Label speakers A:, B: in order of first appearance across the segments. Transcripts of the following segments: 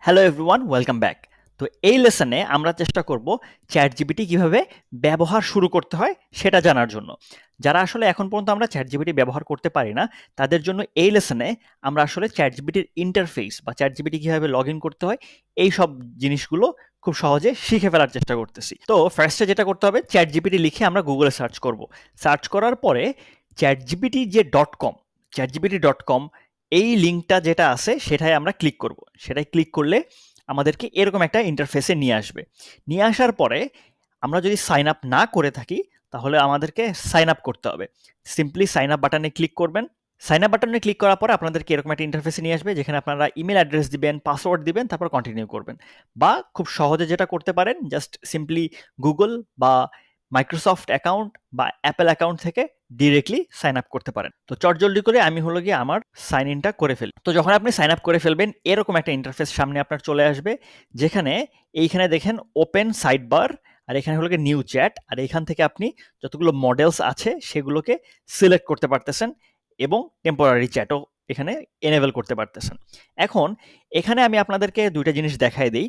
A: Hello everyone, welcome back. তো এই লেসনে আমরা চেষ্টা করব চ্যাট জিপিটি কীভাবে ব্যবহার শুরু করতে হয় সেটা জানার জন্য। যারা আসলে এখন পর্যন্ত আমরা চ্যাট জিপিটি ব্যবহার করতে পারি না, তাদের জন্য এই লেসনে আমরা আসলে চ্যাট জিপিটির ইন্টারফেস বা চ্যাট জিপিটি কীভাবে লগ ইন করতে হয় এই সব জিনিসগুলো খুব সহজে শিখে ফেলার চেষ্টা করতেছি। তো ফার্স্টে যেটা করতে হবে, চ্যাট জিপিটি লিখে আমরা গুগলে সার্চ করব। সার্চ করার পরে চ্যাট জিপিটি যে .com, ChatGPT.com এই লিঙ্কটা যেটা আছে সেটাই আমরা ক্লিক করব। সেটাই ক্লিক করলে আমাদেরকে এরকম একটা ইন্টারফেসে নিয়ে আসবে। নিয়ে আসার পরে আমরা যদি সাইন আপ না করে থাকি তাহলে আমাদেরকে সাইন আপ করতে হবে। সিম্পলি সাইন আপ বাটনে ক্লিক করবেন। সাইন আপ বাটনে ক্লিক করার পরে আপনাদেরকে এরকম একটা ইন্টারফেসে নিয়ে আসবে, যেখানে আপনারা ইমেল অ্যাড্রেস দিবেন, পাসওয়ার্ড দিবেন, তারপর কন্টিনিউ করবেন। বা খুব সহজে যেটা করতে পারেন, জাস্ট সিম্পলি গুগল বা মাইক্রোসফট অ্যাকাউন্ট বা অ্যাপেল অ্যাকাউন্ট থেকে ডিরেক্টলি সাইন আপ করতে পারেন। তো চটজলদি করে আমি হলো গিয়ে আমার সাইন ইনটা করে ফেলি। তো যখন আপনি সাইন আপ করে ফেলবেন, এরকম একটা ইন্টারফেস সামনে আপনার চলে আসবে, যেখানে এইখানে দেখেন ওপেন সাইড বার, আর এখানে হলো গিয়ে নিউ চ্যাট, আর এখান থেকে আপনি যতগুলো মডেলস আছে সেগুলোকে সিলেক্ট করতে পারতেছেন এবং টেম্পোরারি চ্যাটও এখানে এনেবল করতে পারতেছেন। এখন এখানে আমি আপনাদেরকে দুইটা জিনিস দেখাই দিই।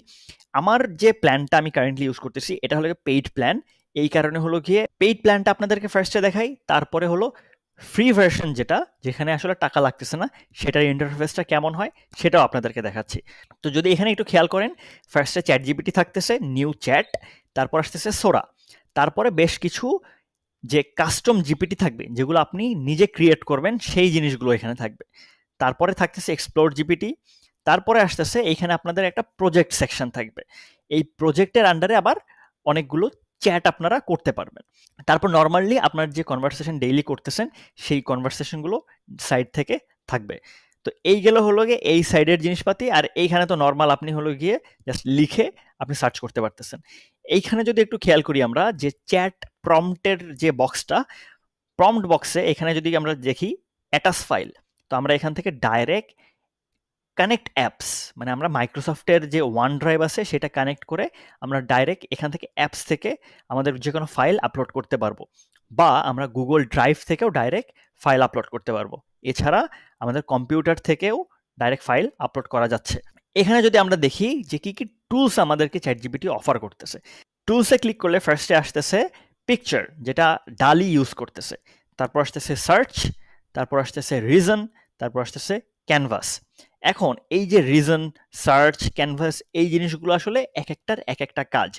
A: আমার যে প্ল্যানটা আমি কারেন্টলি ইউজ করতেছি এটা হলো পেইড প্ল্যান। এই কারণে হলো গিয়ে পেইড প্ল্যানটা আপনাদেরকে ফার্স্টে দেখাই, তারপরে হলো ফ্রি ভার্সন যেটা, যেখানে আসলে টাকা লাগতেছে না, সেটার ইন্টারফেসটা কেমন হয় সেটাও আপনাদেরকে দেখাচ্ছি। তো যদি এখানে একটু খেয়াল করেন, ফার্স্টে চ্যাট জিপিটি থাকতেছে, নিউ চ্যাট, তারপর আসতেছে সোরা, তারপরে বেশ কিছু যে কাস্টম জিপিটি থাকবে যেগুলো আপনি নিজে ক্রিয়েট করবেন সেই জিনিসগুলো এখানে থাকবে। তারপরে থাকতেছে এক্সপ্লোর জিপিটি, তারপরে আসতেছে এইখানে আপনাদের একটা প্রজেক্ট সেকশন থাকবে। এই প্রজেক্টের আন্ডারে আবার অনেকগুলো চ্যাট আপনারা করতে পারবেন। তারপর নর্মালি আপনার যে কনভারসেশন ডেইলি করতেছেন সেই কনভারসেশনগুলো সাইড থেকে থাকবে। তো এই গেল হলো গিয়ে এই সাইডের জিনিসপাতি, আর এইখানে তো নর্মাল আপনি হলো গিয়ে জাস্ট লিখে আপনি সার্চ করতে পারতেছেন। এইখানে যদি একটু খেয়াল করি আমরা, যে চ্যাট প্রম্পটের যে বক্সটা, প্রম্পট বক্সে এখানে যদি আমরা দেখি অ্যাটাচ ফাইল, তো আমরা এখান থেকে ডাইরেক্ট কানেক্ট অ্যাপস, মানে আমরা মাইক্রোসফটের যে ওয়ান ড্রাইভ আছে সেটা কানেক্ট করে আমরা ডাইরেক্ট এখান থেকে অ্যাপস থেকে আমাদের যে কোনো ফাইল আপলোড করতে পারবো, বা আমরা গুগল ড্রাইভ থেকেও ডাইরেক্ট ফাইল আপলোড করতে পারবো। এছাড়া আমাদের কম্পিউটার থেকেও ডাইরেক্ট ফাইল আপলোড করা যাচ্ছে। এখানে যদি আমরা দেখি যে কি কি টুলস আমাদেরকে চ্যাট জিপিটি অফার করতেছে, টুলসে ক্লিক করলে ফার্স্টে আসতেছে পিকচার, যেটা ডালি ইউজ করতেছে, তারপর আসতেছে সার্চ, তারপর আসতেছে রিজন, তারপর আসতেছে ক্যানভাস। এখন এই যে রিজন, সার্চ, ক্যানভাস এই জিনিসগুলো আসলে এক একটার এক একটা কাজ,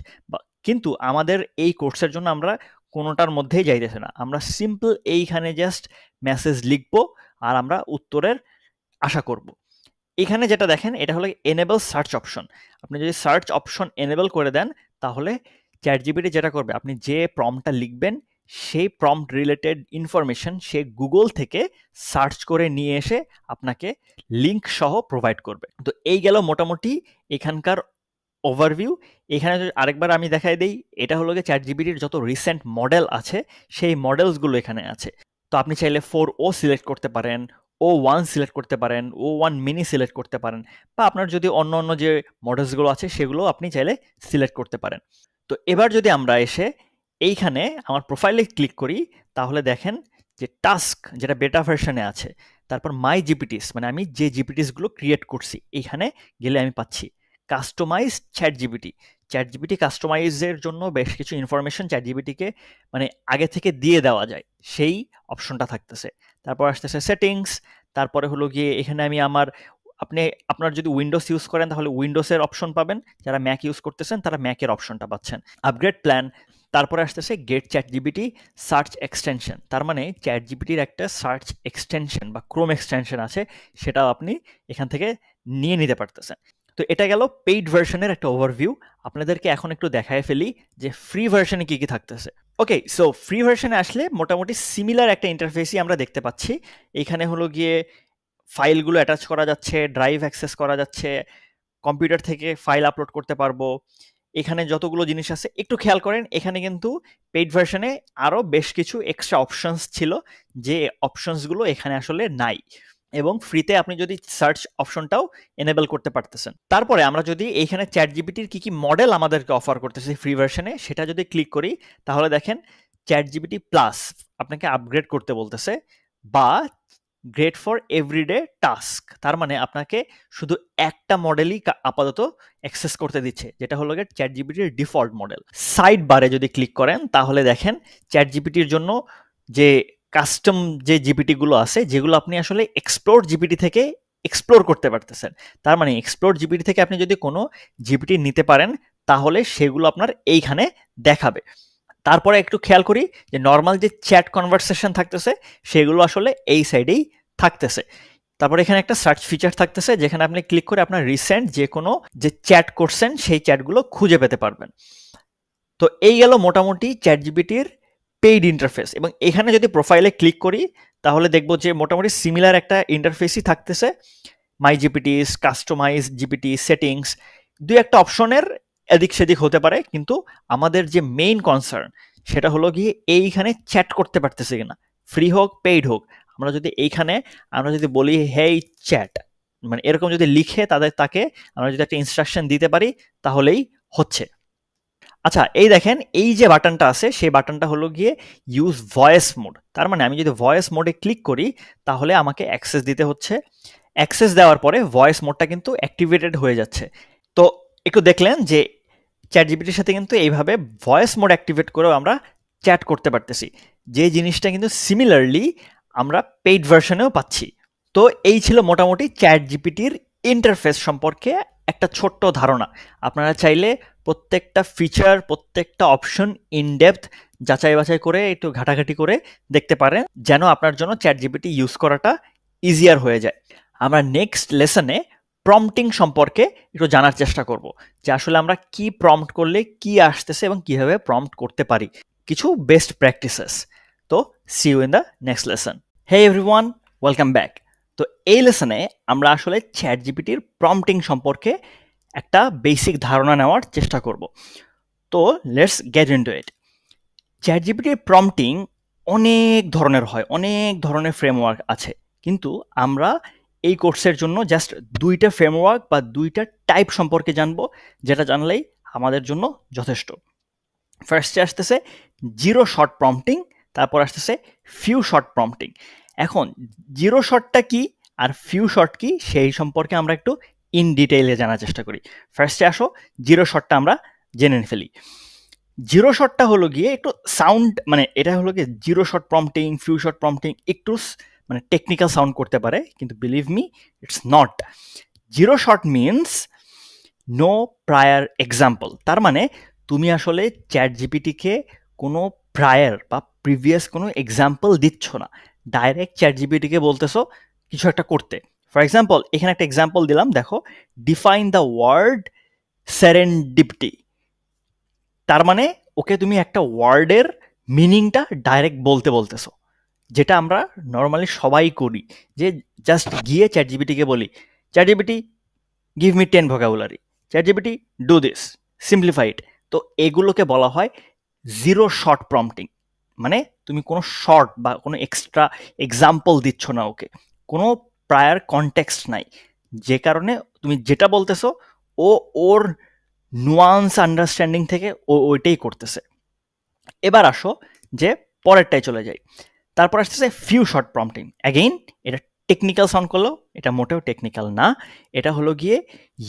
A: কিন্তু আমাদের এই কোর্সের জন্য আমরা কোনোটার মধ্যেই যাইতেছে না। আমরা সিম্পল এইখানে জাস্ট মেসেজ লিখবো আর আমরা উত্তরের আশা করব। এখানে যেটা দেখেন এটা হলো এনেবল সার্চ অপশন। আপনি যদি সার্চ অপশন এনেবল করে দেন তাহলে চ্যাট জিপিটি যেটা করবে, আপনি যে প্রম্পটটা লিখবেন সেই প্রম্পট রিলেটেড ইনফরমেশন সে গুগল থেকে সার্চ করে নিয়ে এসে আপনাকে লিঙ্ক সহ প্রোভাইড করবে। তো এই গেল মোটামুটি এখানকার ওভারভিউ। এখানে যদি আরেকবার আমি দেখাই দেই, এটা হলো গিয়ে চ্যাট জিপিটির যত রিসেন্ট মডেল আছে সেই মডেলসগুলো এখানে আছে। তো আপনি চাইলে 4o সিলেক্ট করতে পারেন, O1 সিলেক্ট করতে পারেন, O1 মিনি সিলেক্ট করতে পারেন, বা আপনার যদি অন্য অন্য যে মডেলসগুলো আছে সেগুলো আপনি চাইলে সিলেক্ট করতে পারেন। তো এবার যদি আমরা এসে এইখানে আমার প্রোফাইলে ক্লিক করি, তাহলে দেখেন যে টাস্ক যেটা বেটা ভার্সনে আছে, তারপর মাই জিপিটিস, মানে আমি যে জিপিটিসগুলো ক্রিয়েট করছি এইখানে গেলে আমি পাচ্ছি customize chat GPT. ChatGPT কাস্টমাইজের জন্য বেশ কিছু ইনফরমেশন চ্যাট জিপিটিকে মানে আগে থেকে দিয়ে দেওয়া যায়, সেই অপশনটা থাকতেছে। তারপর আসতেছে সেটিংস, তারপরে হলো গিয়ে এখানে আমি আপনার যদি উইন্ডোজ ইউজ করেন তাহলে উইন্ডোজের অপশন পাবেন, যারা ম্যাক ইউজ করতেছেন তারা ম্যাকের অপশনটা পাচ্ছেন। আপগ্রেড প্ল্যান, তারপরে আসতেছে get ChatGPT search extension, তার মানে চ্যাট জিপিটির একটা সার্চ এক্সটেনশন বা ক্রোম এক্সটেনশন আছে, সেটাও আপনি এখান থেকে নিয়ে নিতে পারতেছেন। তো এটা গেল পেইড ভার্সনের একটা ওভারভিউ। আপনাদেরকে এখন একটু দেখায় ফেলি যে ফ্রি ভার্সনে কি কি থাকতেছে। ওকে, সো ফ্রি ভার্সনে আসলে মোটামুটি সিমিলার একটা ইন্টারফেসই আমরা দেখতে পাচ্ছি। এখানে হলো গিয়ে ফাইলগুলো অ্যাটাচ করা যাচ্ছে, ড্রাইভ অ্যাক্সেস করা যাচ্ছে, কম্পিউটার থেকে ফাইল আপলোড করতে পারবো। এখানে যতগুলো জিনিস আছে একটু খেয়াল করেন, এখানে কিন্তু পেইড ভার্সনে আরও বেশ কিছু এক্সট্রা অপশনস ছিল, যে অপশনসগুলো এখানে আসলে নাই, এবং ফ্রিতে আপনি যদি সার্চ অপশনটাও এনেবল করতে পারতেছেন। তারপরে আমরা যদি এইখানে চ্যাট জিপিটির কি কি মডেল আমাদেরকে অফার করতেছে ফ্রি ভার্সনে সেটা যদি ক্লিক করি, তাহলে দেখেন চ্যাট জিপিটি প্লাস আপনাকে আপগ্রেড করতে বলতেছে, বা গ্রেট ফর এভরিডে টাস্ক। তার মানে আপনাকে শুধু একটা মডেলই আপাতত অ্যাক্সেস করতে দিচ্ছে, যেটা হলো গিয়ে চ্যাট জিপিটির ডিফল্ট মডেল। সাইড বারে যদি ক্লিক করেন তাহলে দেখেন চ্যাট জিপিটির জন্য যে কাস্টম যে জিপিটিগুলো আছে, যেগুলো আপনি আসলে এক্সপ্লোর জিপিটি থেকে এক্সপ্লোর করতে পারতেছেন। তার মানে এক্সপ্লোর জিপিটি থেকে আপনি যদি কোনো জিপিটি নিতে পারেন তাহলে সেগুলো আপনার এইখানে দেখাবে। তারপরে একটু খেয়াল করি যে নর্মাল যে চ্যাট কনভারসেশন থাকতেছে সেগুলো আসলে এই সাইডেই থাকতেছে। তারপরে এখানে একটা সার্চ ফিচার থাকতেছে, যেখানে আপনি ক্লিক করে আপনার রিসেন্ট যে কোনো যে চ্যাট করছেন সেই চ্যাটগুলো খুঁজে পেতে পারবেন। তো এই গেল মোটামুটি চ্যাট জিপিটির পেইড ইন্টারফেস। এবং এখানে যদি প্রোফাইলে ক্লিক করি তাহলে দেখবো যে মোটামুটি সিমিলার একটা ইন্টারফেসই থাকতেছে। মাই জিপিটিস, কাস্টমাইজ জিপিটি, সেটিংস, দুই একটা অপশনের এদিক সেদিক হতে পারে, কিন্তু আমাদের যে মেইন কনসার্ন সেটা হলো গিয়ে এইখানে চ্যাট করতে পারতেছে কিনা, ফ্রি হোক পেইড হোক। আমরা যদি বলি হেই চ্যাট, মানে এরকম যদি লিখে তাকে আমরা যদি একটা ইনস্ট্রাকশন দিতে পারি তাহলেই হচ্ছে। আচ্ছা, এই দেখেন এই যে বাটনটা আছে সেই বাটনটা হলো গিয়ে ইউজ ভয়েস মোড। তার মানে আমি যদি ভয়েস মোডে ক্লিক করি তাহলে আমাকে অ্যাক্সেস দিতে হচ্ছে। অ্যাক্সেস দেওয়ার পরে ভয়েস মোডটা কিন্তু অ্যাক্টিভেটেড হয়ে যাচ্ছে। তো একটু দেখলেন যে চ্যাট জিপিটির সাথে কিন্তু এইভাবে ভয়েস মোড অ্যাক্টিভেট করেও আমরা চ্যাট করতে পারতেছি, যে জিনিসটা কিন্তু সিমিলারলি আমরা পেইড ভার্সনেও পাচ্ছি। তো এই ছিল মোটামুটি চ্যাট জিপিটির ইন্টারফেস সম্পর্কে একটা ছোট্ট ধারণা। আপনারা চাইলে প্রত্যেকটা ফিচার, প্রত্যেকটা অপশন ইনডেপথ যাচাই বাছাই করে একটু ঘাটাঘাটি করে দেখতে পারেন, যেন আপনার জন্য চ্যাট জিপিটি ইউজ করাটা ইজিয়ার হয়ে যায়। আমরা নেক্সট লেসনে প্রম্পটিং সম্পর্কে একটু জানার চেষ্টা করব, যে আসলে আমরা কি প্রম্পট করলে কি আসতেছে এবং কিভাবে প্রম্পট করতে পারি, কিছু বেস্ট প্র্যাকটিসেস। তো see you in the next lesson. Hey everyone, welcome back. তো এই লেসনে আমরা আসলে চ্যাট জিপিটির প্রম্পটিং সম্পর্কে একটা বেসিক ধারণা নেওয়ার চেষ্টা করব। তো let's get into it. Chat জিপিটির প্রম্পটিং অনেক ধরনের হয়, অনেক ধরনের ফ্রেমওয়ার্ক আছে, কিন্তু আমরা এই কোর্সের জন্য জাস্ট দুইটা ফ্রেমওয়ার্ক বা দুইটা টাইপ সম্পর্কে জানবো, যেটা জানলেই আমাদের জন্য যথেষ্ট। ফার্স্টে আসতেছে জিরো শর্ট প্রম্পটিং, তারপর আসতেছে ফিউ শর্ট প্রম্পটিং। এখন জিরো শর্টটা কি আর ফিউ শর্ট কি সেই সম্পর্কে আমরা একটু ইন ডিটেইলে জানার চেষ্টা করি। ফার্স্টে আসো জিরো শর্টটা আমরা জেনে ফেলি। জিরো শটটা হলো গিয়ে একটু সাউন্ড, মানে এটা হলো গিয়ে zero shot prompting, few shot prompting একটু মানে টেকনিক্যাল সাউন্ড করতে পারে, কিন্তু believe me it's not. Zero shot means no prior example. তার মানে তুমি আসলে চ্যাট জিপিটিকে কোনো প্রায়ার বা প্রিভিয়াস কোনো এক্সাম্পল দিচ্ছ না, ডাইরেক্ট চ্যাট জিপিটিকে বলতেছো কিছু একটা করতে। ফর এক্সাম্পল এখানে একটা এক্সাম্পল দিলাম, দেখো, ডিফাইন দ্য ওয়ার্ড সেরেন্ডিপিটি। তার মানে ওকে তুমি একটা ওয়ার্ডের মিনিংটা ডাইরেক্ট বলতেছো, যেটা আমরা নর্মালি সবাই করি, যে জাস্ট গিয়ে চ্যাট জিপিটিকে বলি chat GPT give me 10 vocabulary, chat GPT do this, simplify it. তো এগুলোকে বলা হয় জিরো শর্ট প্রম্পটিং। মানে তুমি কোনো শর্ট বা কোনো এক্সট্রা এক্সাম্পল দিচ্ছ না ওকে, কোনো প্রায়ার কনটেক্সট নাই, যে কারণে তুমি যেটা বলতেছো ও ওর নুয়ান্স আন্ডারস্ট্যান্ডিং থেকে ও ওইটাই করতেছে। এবার আসো যে পরেরটাই চলে যাই। তারপর আসতেছে ফিউ শর্ট প্রম্পটিং। অ্যাগেইন এটা টেকনিক্যাল সাউন্ড করলেও এটা মোটেও টেকনিক্যাল না, এটা হলো গিয়ে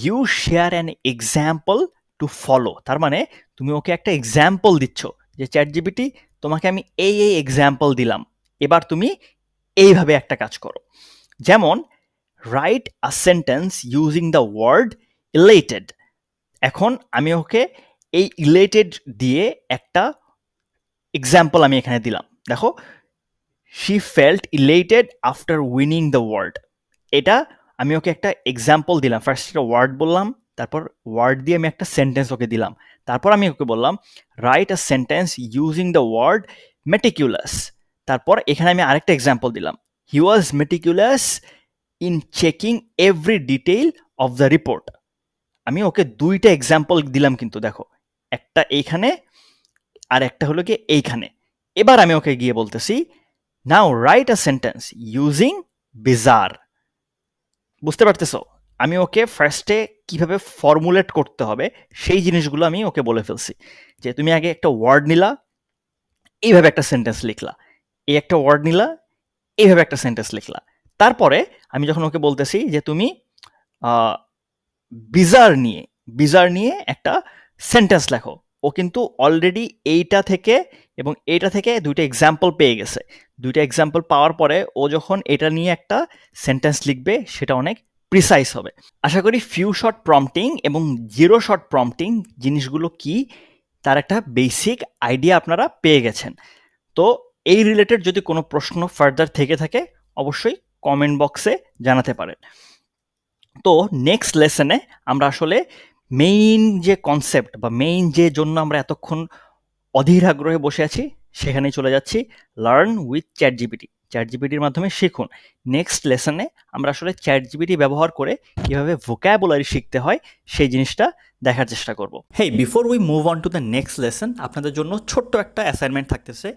A: you share an example to follow. তার মানে তুমি ওকে একটা এক্সাম্পল দিচ্ছ, যে চ্যাট জিপিটি তোমাকে আমি এই এক্সাম্পল দিলাম, এবার তুমি এইভাবে একটা কাজ করো। যেমন write a sentence using the word elated. এখন আমি ওকে এই ইলেটেড দিয়ে একটা এক্সাম্পল আমি এখানে দিলাম, দেখো, she felt elated after winning the world. এটা আমি ওকে একটা এক্সাম্পল দিলাম, ফার্স্ট একটা ওয়ার্ড বললাম, তারপর ওয়ার্ড দিয়ে আমি একটা সেন্টেন্স ওকে দিলাম, তারপর আমি ওকে বললাম write a sentence using the word meticulous. তারপর এখানে আমি আরেকটা এক্সাম্পল দিলাম, he was meticulous in checking every detail of the report. আমি ওকে দুইটা এক্সাম্পল দিলাম, কিন্তু দেখো, একটা এইখানে আর একটা হলো কি এইখানে। এবার আমি ওকে গিয়ে বলতেছি now write a sentence using bizarre. বুঝতে পারতেছো? আমি ওকে ফার্স্টে কিভাবে ফর্মুলেট করতে হবে সেই জিনিসগুলো আমি ওকে বলে ফেলছি, যে তুমি আগে একটা ওয়ার্ড নিলা, এইভাবে একটা সেন্টেন্স লিখলা, এই একটা ওয়ার্ড নিলা, এইভাবে একটা সেন্টেন্স লিখলা, তারপরে আমি যখন ওকে বলতেছি যে তুমি বিজার নিয়ে একটা সেন্টেন্স লেখো, ও কিন্তু অলরেডি এইটা থেকে এবং এইটা থেকে দুইটা এক্সাম্পল পেয়ে গেছে। দুইটা এক্সাম্পল পাওয়ার পরে ও যখন এটা নিয়ে একটা সেন্টেন্স লিখবে সেটা অনেক প্রিসাইজ হবে। আশা করি ফিউ শর্ট প্রম্পটিং এবং জিরো শর্ট প্রম্পটিং জিনিসগুলো কি তার একটা বেসিক আইডিয়া আপনারা পেয়ে গেছেন। তো এই রিলেটেড যদি কোনো প্রশ্ন ফার্দার থেকে থাকে অবশ্যই কমেন্ট বক্সে জানাতে পারেন। তো নেক্সট লেসনে আমরা আসলে মেইন যে কনসেপ্ট বা মেইন যে জন্য আমরা এতক্ষণ অধীর আগ্রহে বসে আছি সেখানেই চলে যাচ্ছি, learn with chat GPT. Chat জিপিটির মাধ্যমে শিখুন। নেক্সট লেসনে আমরা আসলে চ্যাট জিপিটি ব্যবহার করে কিভাবে ভোক্যাবুলারি শিখতে হয় সেই জিনিসটা দেখার চেষ্টা করব। Hey, before we move on to the next lesson, আপনাদের জন্য ছোট্ট একটা অ্যাসাইনমেন্ট থাকতেছে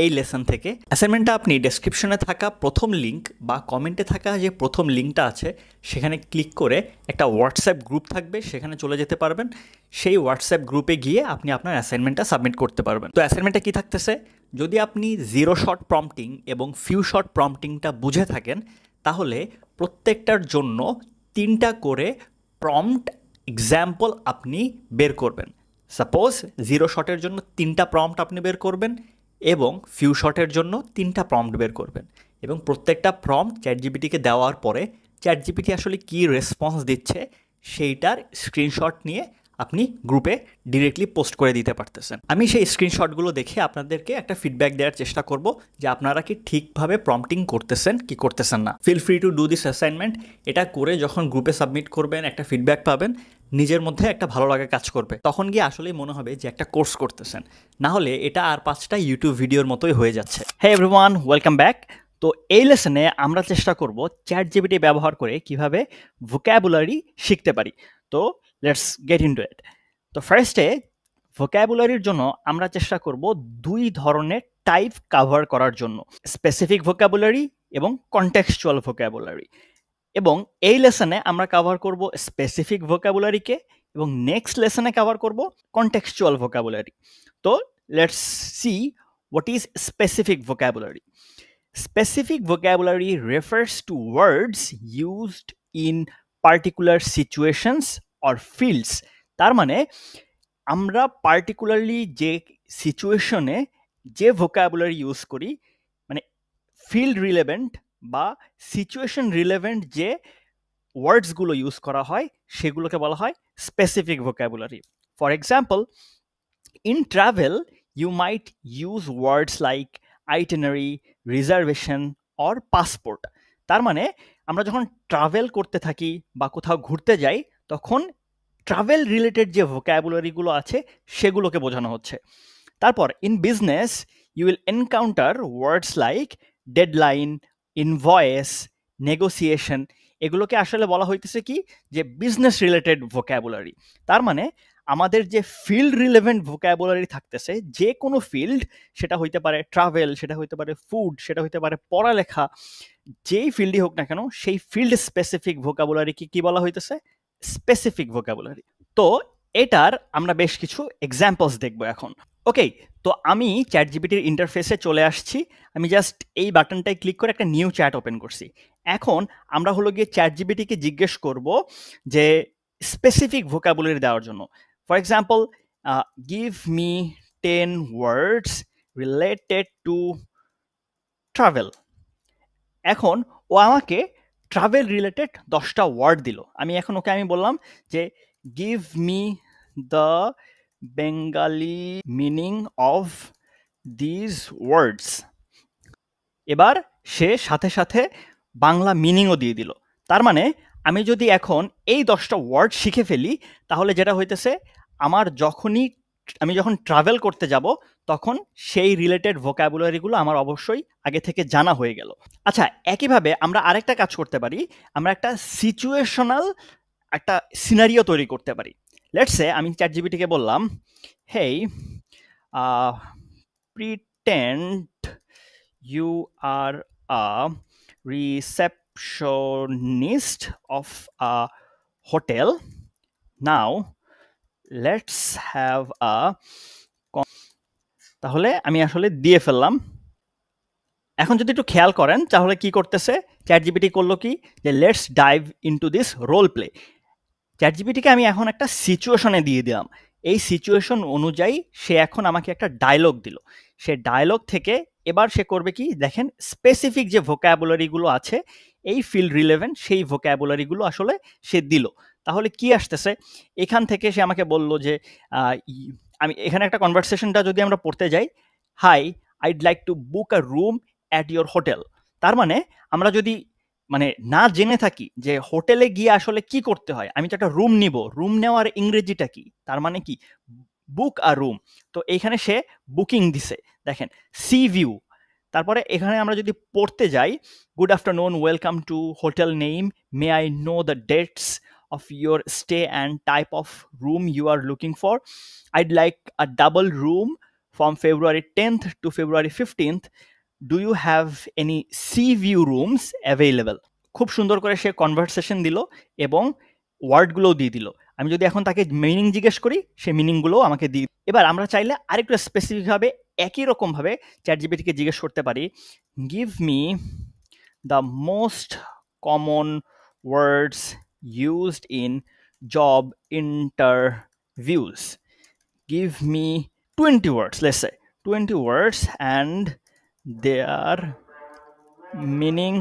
A: এই লেসন থেকে। অ্যাসাইনমেন্টটা আপনি ডেসক্রিপশনে থাকা প্রথম লিঙ্ক বা কমেন্টে থাকা যে প্রথম লিঙ্কটা আছে সেখানে ক্লিক করে একটা হোয়াটসঅ্যাপ গ্রুপ থাকবে, সেখানে চলে যেতে পারবেন। সেই হোয়াটসঅ্যাপ গ্রুপে গিয়ে আপনি আপনার অ্যাসাইনমেন্টটা সাবমিট করতে পারবেন। তো অ্যাসাইনমেন্টটা কী থাকতেছে, যদি আপনি জিরো শর্ট প্রম্পটিং এবং ফিউ শর্ট প্রম্পটিংটা বুঝে থাকেন তাহলে প্রত্যেকটার জন্য 3টা করে প্রম্পট এক্সাম্পল আপনি বের করবেন। সাপোজ জিরো শর্টের জন্য 3টা প্রম্পট আপনি বের করবেন এবং ফিউ শর্টের জন্য 3টা প্রম্পট বের করবেন, এবং প্রত্যেকটা প্রম্পট চ্যাট জিপিটিকে দেওয়ার পরে চ্যাট জিপিটি আসলে কী রেসপন্স দিচ্ছে সেইটার স্ক্রিনশট নিয়ে আপনি গ্রুপে ডিরেক্টলি পোস্ট করে দিতে পারতেছেন। আমি সেই স্ক্রিনশটগুলো দেখে আপনাদেরকে একটা ফিডব্যাক দেওয়ার চেষ্টা করব যে আপনারা কি ঠিকভাবে প্রম্পটিং করতেছেন কি করতেছেন না। Feel free to do this assignment. এটা করে যখন গ্রুপে সাবমিট করবেন একটা ফিডব্যাক পাবেন, নিজের মধ্যে একটা ভালো লাগা কাজ করবে, তখন গিয়ে আসলেই মনে হবে যে একটা কোর্স করতেছেন। না হলে এটা আর 5টা ইউটিউব ভিডিওর মতোই হয়ে যাচ্ছে। Hey everyone, welcome back. তো এই লেসনে আমরা চেষ্টা করব চ্যাট জিপিটি ব্যবহার করে কিভাবে ভোক্যাবুলারি শিখতে পারি। তো লেটস গেট ইনটু ইট। তো ফার্স্টে ভোক্যাবুলারির জন্য আমরা চেষ্টা করব 2 ধরনের টাইপ কভার করার জন্য, স্পেসিফিক ভোক্যাবুলারি এবং কনটেক্সচুয়াল ভোক্যাবুলারি। এবং এই লেসনে আমরা কভার করব স্পেসিফিক ভোক্যাবুলারিকে এবং নেক্সট লেসনে কভার করব কনটেক্সচুয়াল ভোক্যাবুলারি। তো let's see what is specific vocabulary. Specific vocabulary refers to words used in particular situations or fields. তার মানে আমরা পার্টিকুলারলি যে সিচুয়েশনে যে ভোকাবুলারি ইউজ করি, মানে ফিল্ড রিলেভেন্ট বা সিচুয়েশন রিলেভেন্ট যে ওয়ার্ডসগুলো ইউজ করা হয় সেগুলোকে বলা হয় specific vocabulary. For example, in travel you might use words like itinerary, reservation or passport. তার মানে আমরা যখন ট্রাভেল করতে থাকি বা কোথাও ঘুরতে যাই তখন ট্রাভেল রিলেটেড যে ভোক্যাবুলারিগুলো আছে সেগুলোকে বোঝানো হচ্ছে। তারপর in business you will encounter words like deadline, invoice, negotiation. এগুলোকে আসলে বলা হইতেছে কি যে বিজনেস রিলেটেড ভোক্যাবুলারি। তার মানে আমাদের যে ফিল্ড রিলেভেন্ট ভোক্যাবুলারি থাকতেছে, যে কোনো ফিল্ড, সেটা হইতে পারে ট্রাভেল, সেটা হইতে পারে ফুড, সেটা হইতে পারে পড়ালেখা, যেই ফিল্ডই হোক না কেন সেই ফিল্ড স্পেসিফিক ভোক্যাবুলারিকে কি বলা হইতেছে, স্পেসিফিক ভোক্যাবুলারি। তো এটার আমরা বেশ কিছু এক্সাম্পলস দেখবো এখন। ওকে, তো আমি চ্যাট জিপিটির ইন্টারফেসে চলে আসছি। আমি জাস্ট এই বাটনটায় ক্লিক করে একটা নিউ চ্যাট ওপেন করছি। এখন আমরা হলো গিয়ে চ্যাট জিপিটিকে জিজ্ঞেস করব যে স্পেসিফিক ভোক্যাবুলারি দেওয়ার জন্য। For example, give me 10 words related to travel. এখন ও আমাকে ট্রাভেল রিলেটেড 10টা ওয়ার্ড দিল। আমি বললাম যে give me the Bengali meaning of these words. এবার সে সাথে সাথে বাংলা মিনিংও দিয়ে দিল। তার মানে আমি যদি এখন এই 10টা ওয়ার্ড শিখে ফেলি তাহলে যেটা হইতেছে, আমি যখন ট্রাভেল করতে যাব তখন সেই রিলেটেড ভোক্যাবুলারিগুলো আমার অবশ্যই আগে থেকে জানা হয়ে গেল। আচ্ছা, একইভাবে আমরা আরেকটা কাজ করতে পারি, আমরা একটা সিচুয়েশনাল একটা সিনারিও তৈরি করতে পারি। লেটস সে আমি চ্যাট জিপিটিকে বললাম, hey pretend you are a receptionist of a hotel. Now let's have a তাহলে আমি আসলে দিয়ে ফেললাম। এখন যদি একটু খেয়াল করেন তাহলে কি করতেছে, চ্যাটজিপিটি করলো কি, যে let's dive into this role play. চ্যাটজিপিটিকে আমি এখন একটা সিচুয়েশনে দিয়ে দিলাম, এই সিচুয়েশন অনুযায়ী সে এখন আমাকে একটা ডায়লগ দিল। সে ডায়লগ থেকে এবার সে করবে কি, দেখেন স্পেসিফিক যে ভোকাবুলারিগুলো আছে এই ফিল্ড রিলেভেন্ট সেই ভোকাবুলারিগুলো আসলে সে দিল। তাহলে কি আসতেছে, এখান থেকে সে আমাকে বলল যে আমি এখানে একটা কনভারসেশনটা যদি আমরা পড়তে যাই, hi I'd like to book a room at your hotel. তার মানে আমরা যদি মানে না জেনে থাকি যে হোটেলে গিয়ে আসলে কি করতে হয়, আমি তো একটা রুম নিব, রুম নেওয়ার ইংরেজিটা কি, তার মানে কি বুক আ রুম। তো এইখানে সে বুকিং দিছে, দেখেন সি ভিউ। তারপরে এখানে আমরা যদি পড়তে যাই, good afternoon, welcome to hotel name, may I know the dates of your stay and type of room you are looking for. I'd like a double room from February 10th to February 15th. Do you have any sea view rooms available? খুব সুন্দর করে সে conversation দিল এবং ওয়ার্ডগুলোও দিয়ে দিল। আমি যদি এখন তাকে মিনিং জিজ্ঞেস করি, সে মিনিংগুলো আমাকে দিয়ে। এবার আমরা চাইলে আরেকটু স্পেসিফিকভাবে একই রকমভাবে চ্যাটজিপিটিকে জিজ্ঞেস করতে পারি, give me the most common words used in job interviews. Give me 20 words, let's say 20 words and their meaning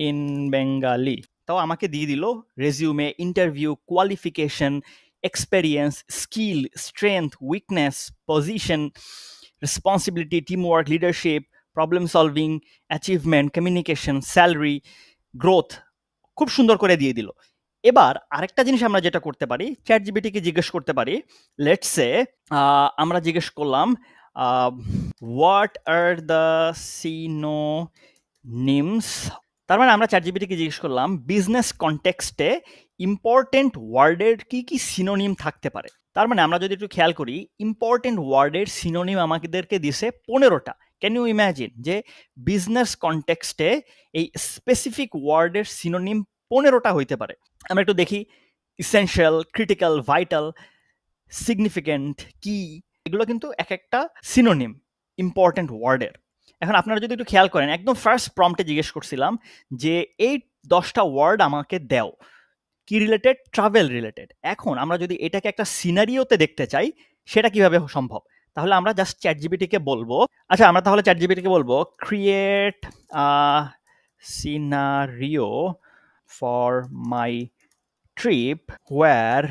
A: in Bengali. তাও আমাকে দিয়ে দিল resume, interview, qualification, experience, skill, strength, weakness, position, responsibility, teamwork, leadership, problem solving, achievement, communication, salary, growth, খুব সুন্দর করে দিয়ে দিল। এবার আরেকটা জিনিস আমরা যেটা করতে পারি, চ্যাটজিপিটিকে জিজ্ঞেস করতে পারি, লেটস সে আমরা জিজ্ঞেস করলাম হোয়াট আর দ্য সিনোনিমস। তার মানে আমরা চ্যাটজিপিটিকে জিজ্ঞেস করলাম বিজনেস কনটেক্সটে ইম্পর্টেন্ট ওয়ার্ডের কি কি সিনোনিম থাকতে পারে। তার মানে আমরা যদি একটু খেয়াল করি, ইম্পর্টেন্ট ওয়ার্ডের সিনোনিম আমাদেরকে দিছে 15টা। ক্যান ইউ ইম্যাজিন যে বিজনেস কনটেক্সটে এই স্পেসিফিক ওয়ার্ডের সিনোনিম 15টা হইতে পারে। আমরা একটু দেখি, ইসেনশিয়াল, ক্রিটিক্যাল, ভাইটাল, সিগনিফিকেন্ট, কি, এগুলো কিন্তু এক একটা সিনোনিম ইম্পর্টেন্ট ওয়ার্ডের। এখন আপনারা যদি একটু খেয়াল করেন, একদম ফার্স্ট প্রম্পটে জিজ্ঞেস করছিলাম যে এই 10টা ওয়ার্ড আমাকে দাও, কি রিলেটেড, ট্রাভেল রিলেটেড। এখন আমরা যদি এটাকে একটা সিনারিওতে দেখতে চাই, সেটা কিভাবে সম্ভব, তাহলে আমরা জাস্ট চ্যাটজিপিটিকে বলবো, আচ্ছা আমরা তাহলে চ্যাটজিপিটিকে বলবো create scenario for my trip where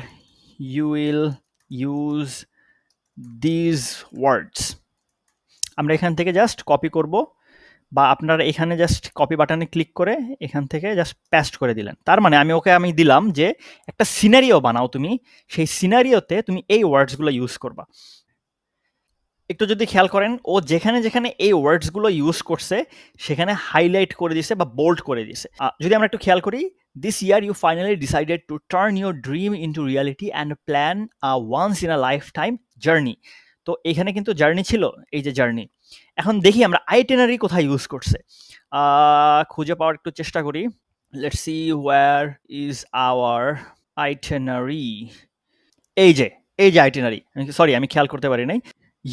A: you will use these words. আমরা এখান থেকে জাস্ট কপি করব, বা আপনারা এখানে জাস্ট কপি বাটনে ক্লিক করে এখান থেকে জাস্ট পেস্ট করে দিলেন। তার মানে আমি দিলাম যে একটা সিনারিও বানাও তুমি, সেই সিনারিওতে তুমি এই ওয়ার্ডসগুলো ইউজ করবা। একটু যদি খেয়াল করেন, ও যেখানে যেখানে এই ওয়ার্ডসগুলো ইউজ করছে সেখানে হাইলাইট করে দিছে বা বোল্ড করে দিছে। যদি আমরা একটু খেয়াল করি, this year you finally decided to turn your dream into reality and plan a once in a lifetime journey. তো এখানে কিন্তু জার্নি ছিল, এই যে জার্নি। এখন দেখি আমরা আইটেনারি কোথায় ইউজ করছে, খুঁজে পাওয়ার একটু চেষ্টা করি। Let's see where is our itinerary. এই যে আইটেনারি, সরি আমি খেয়াল করতে পারি নাই।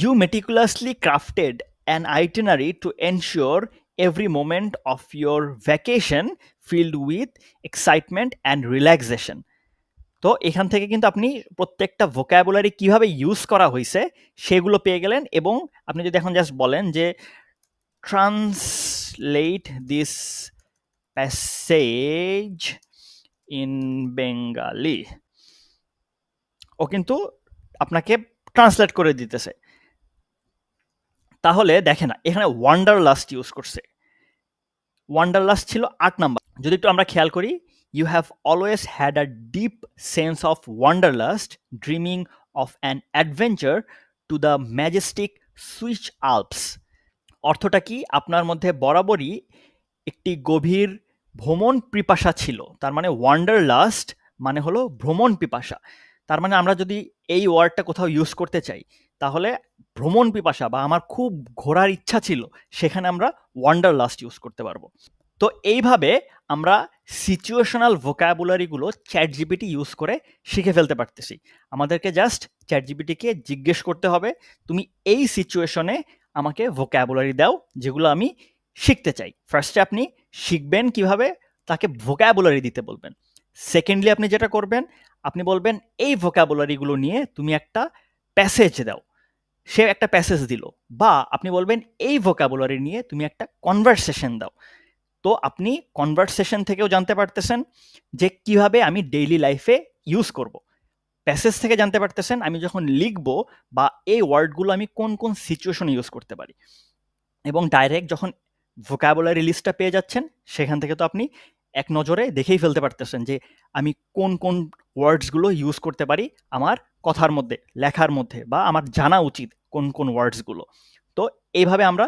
A: You meticulously crafted an itinerary to ensure every moment of your vacation filled with excitement and relaxation. তো এখান থেকে কিন্তু আপনি প্রত্যেকটা ভোকাবুলারি কিভাবে ইউজ করা হয়েছে সেগুলো পেয়ে গেলেন। এবং আপনি যদি এখন জাস্ট বলেন যে translate this passage in Bengali, ও কিন্তু আপনাকে ট্রান্সলেট করে দিতেছে। তাহলে দেখেন এখানে ওয়ান্ডারলাস্ট ইউজ করছে, ওয়ান্ডারলাস্ট ছিল 8 নাম্বার। যদি একটু আমরা খেয়াল করি, you have always had a deep sense of wanderlust dreaming of an adventure to the majestic Swiss Alps. অর্থটা কি, আপনার মধ্যে বরাবরই একটি গভীর ভ্রমণ পিপাসা ছিল। তার মানে ওয়ান্ডারলাস্ট মানে হলো ভ্রমণ পিপাসা। তার মানে আমরা যদি এই ওয়ার্ডটা কোথাও ইউজ করতে চাই, তাহলে ভ্রমণ পিপাসা বা আমার খুব ঘোরার ইচ্ছা ছিল, সেখানে আমরা ওয়ান্ডারলাস্ট ইউজ করতে পারবো। তো এইভাবে আমরা সিচুয়েশনাল ভোকাবুলারিগুলো চ্যাটজিপিটি ইউজ করে শিখে ফেলতে পারতেছি। আমাদেরকে জাস্ট চ্যাটজিপিটিকে জিজ্ঞেস করতে হবে, তুমি এই সিচুয়েশনে আমাকে ভোকাবুলারি দাও যেগুলো আমি শিখতে চাই, ফার্স্টে আপনি শিখবেন কিভাবে, তাকে ভোকাবুলারি দিতে বলবেন। সেকেন্ডলি আপনি যেটা করবেন, আপনি বলবেন এই ভোকাবুলারিগুলো নিয়ে তুমি একটা প্যাসেজ দাও। সে একটা প্যাসেজ দিল, বা আপনি বলবেন এই ভোকাবুলারি নিয়ে তুমি একটা কনভারসেশন দাও। তো আপনি কনভারসেশন থেকেও জানতে পারতেছেন যে কিভাবে আমি ডেইলি লাইফে ইউজ করব। প্যাসেজ থেকে জানতে পারতেছেন আমি যখন লিখবো বা এই ওয়ার্ডগুলো আমি কোন কোন সিচুয়েশনে ইউজ করতে পারি। এবং ডাইরেক্ট যখন ভোকাবুলারি লিস্টটা পেয়ে যাচ্ছেন, সেখান থেকে তো আপনি এক নজরে দেখেই ফেলতে পারতেছেন যে আমি কোন কোন ওয়ার্ডসগুলো ইউজ করতে পারি আমার কথার মধ্যে, লেখার মধ্যে, বা আমার জানা উচিত কোন কোন ওয়ার্ডসগুলো। তো এইভাবে আমরা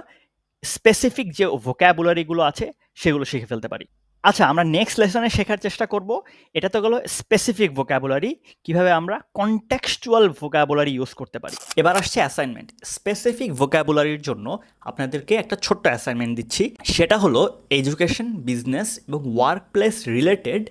A: স্পেসিফিক যে ভোকাবুলারিগুলো আছে সেগুলো শিখে ফেলতে পারি। আচ্ছা, আমরা নেক্সট লেসনে শেখার চেষ্টা করব, এটা তো গেলো স্পেসিফিক ভোকাবুলারি, কিভাবে আমরা কনটেক্সচুয়াল ভোকাবুলারি ইউজ করতে পারি। এবার আসছে অ্যাসাইনমেন্ট। স্পেসিফিক ভোকাবুলারির জন্য আপনাদেরকে একটা ছোট্ট অ্যাসাইনমেন্ট দিচ্ছি, সেটা হলো এডুকেশন, বিজনেস এবং ওয়ার্ক প্লেস রিলেটেড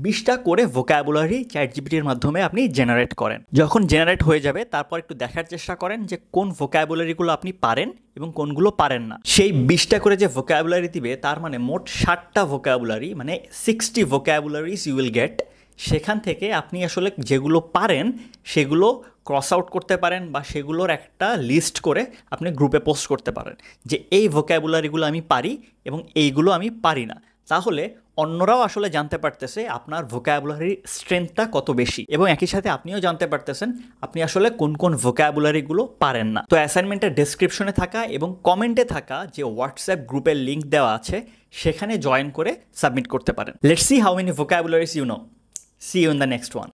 A: 20টা করে ভোকাবুলারি চ্যাটজিপিটির মাধ্যমে আপনি জেনারেট করেন। যখন জেনারেট হয়ে যাবে তারপর একটু দেখার চেষ্টা করেন যে কোন ভোকাবুলারিগুলো আপনি পারেন এবং কোনগুলো পারেন না। সেই 20টা করে যে ভোকাবুলারি দিবে, তার মানে মোট 60টা ভোকাবুলারি, মানে 60 ভোকাবুলারিজ ইউ উইল গেট। সেখান থেকে আপনি আসলে যেগুলো পারেন সেগুলো ক্রস আউট করতে পারেন, বা সেগুলোর একটা লিস্ট করে আপনি গ্রুপে পোস্ট করতে পারেন যে এই ভোকাবুলারিগুলো আমি পারি এবং এইগুলো আমি পারি না। তাহলে অন্যরাও আসলে জানতে পারতেছে আপনার ভোকাবুলারির স্ট্রেংথটা কত বেশি, এবং একই সাথে আপনিও জানতে পারতেছেন আপনি আসলে কোন কোন ভোকাবুলারিগুলো পারেন না। তো অ্যাসাইনমেন্টের ডেসক্রিপশনে থাকা এবং কমেন্টে থাকা যে হোয়াটসঅ্যাপ গ্রুপের লিঙ্ক দেওয়া আছে সেখানে জয়েন করে সাবমিট করতে পারেন। Let's see how many vocabularies you know. See you in the next one.